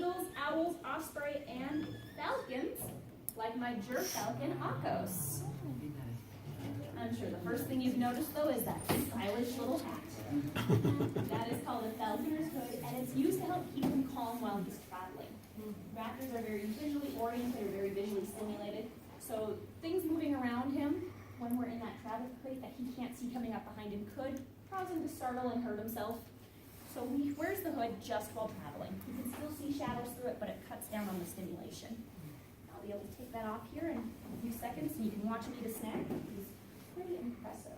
eagles, owls, osprey, and falcons, like my gerfalcon Akos. I'm sure the first thing you've noticed, though, is that stylish little hat. That is called a falconer's hood, and it's used to help keep him calm while he's traveling. Raptors are very visually oriented or very visually stimulated, so things moving around him when we're in that traffic plate that he can't see coming up behind him could cause him to startle and hurt himself. So he wears the hood just while traveling. You can still see shadows through it, but it cuts down on the stimulation. I'll be able to take that off here in a few seconds, and you can watch him eat a snack. He's pretty impressive.